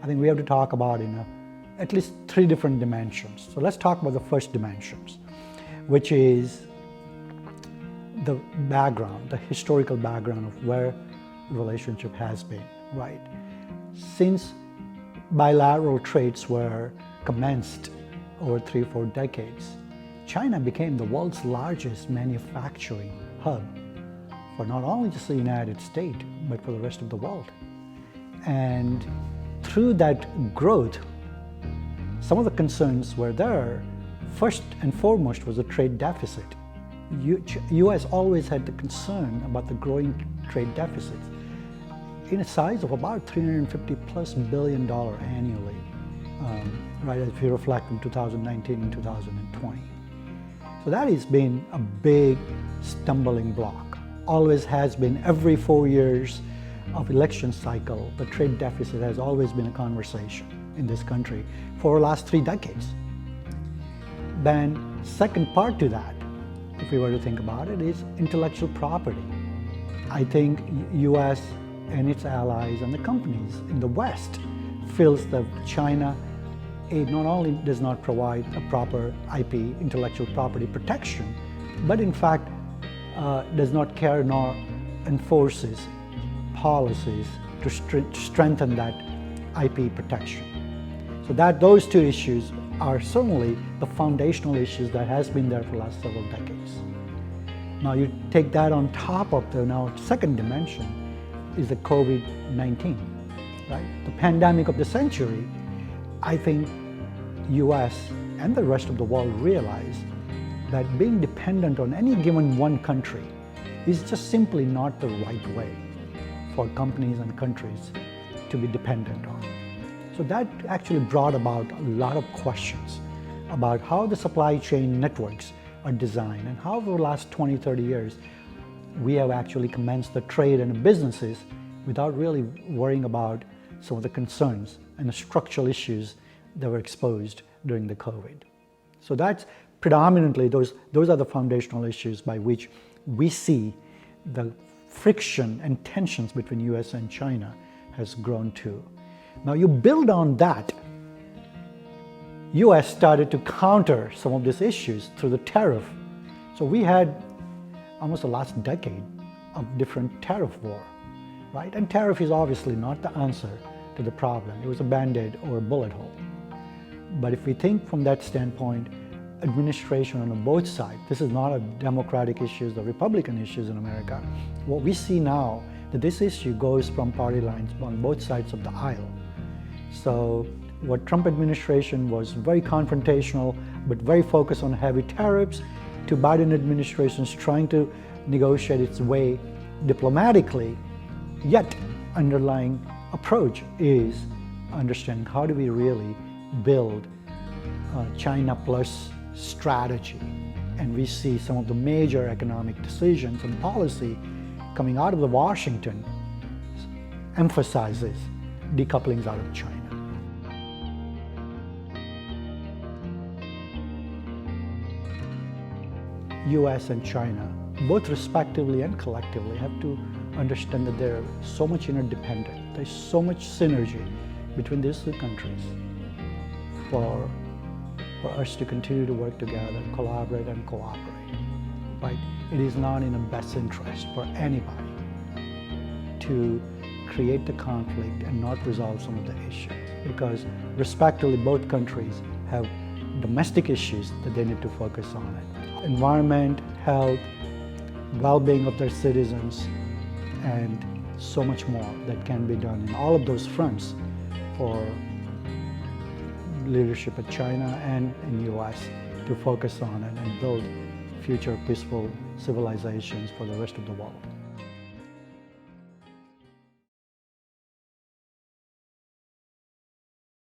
I think we have to talk about at least three different dimensions. So let's talk about the first dimensions, which is the background, the historical background of where the relationship has been, right? Since bilateral trades were commenced over 3-4 decades, China became the world's largest manufacturing hub for not only just the United States, but for the rest of the world. And through that growth, some of the concerns were there. First and foremost was the trade deficit. U.S. always had the concern about the growing trade deficit in a size of about $350+ billion annually, right, if you reflect in 2019 and 2020. So that has been a big stumbling block. Always has been. Every 4 years of election cycle, the trade deficit has always been a conversation in this country for the last 3 decades. Then second part to that, if we were to think about it, is intellectual property. I think U.S. and its allies and the companies in the West feels that China not only does not provide a proper IP, intellectual property protection, but in fact does not care nor enforces policies to strengthen that IP protection. So those two issues are certainly the foundational issues that has been there for the last several decades. Now you take that on top of the second dimension is the COVID-19, right? The pandemic of the century. I think U.S. and the rest of the world realize that being dependent on any given one country is just simply not the right way for companies and countries to be dependent on. So that actually brought about a lot of questions about how the supply chain networks are designed and how over the last 20-30 years we have actually commenced the trade and the businesses without really worrying about some of the concerns and the structural issues that were exposed during the COVID. So that's predominantly, those are the foundational issues by which we see the friction and tensions between U.S. and China has grown to. Now you build on that, U.S. started to counter some of these issues through the tariff. So we had almost the last decade of different tariff war, right? And tariff is obviously not the answer to the problem. It was a band-aid or a bullet hole. But if we think from that standpoint, administration on both sides, this is not a Democratic issue, the Republican issues in America. What we see now, that this issue goes from party lines on both sides of the aisle. So what Trump administration was very confrontational, but very focused on heavy tariffs, to Biden administration's trying to negotiate its way diplomatically, yet underlying approach is understanding how do we really build a China plus strategy. And we see some of the major economic decisions and policy coming out of the Washington emphasizes decouplings out of China. U.S. and China, both respectively and collectively, have to understand that they're so much interdependent. There's so much synergy between these two countries for us to continue to work together, collaborate and cooperate, right? It is not in the best interest for anybody to create the conflict and not resolve some of the issues, because respectively both countries have domestic issues that they need to focus on. Environment, health, well-being of their citizens, and so much more that can be done in all of those fronts for leadership at China and in the U.S. to focus on it and build future peaceful civilizations for the rest of the world.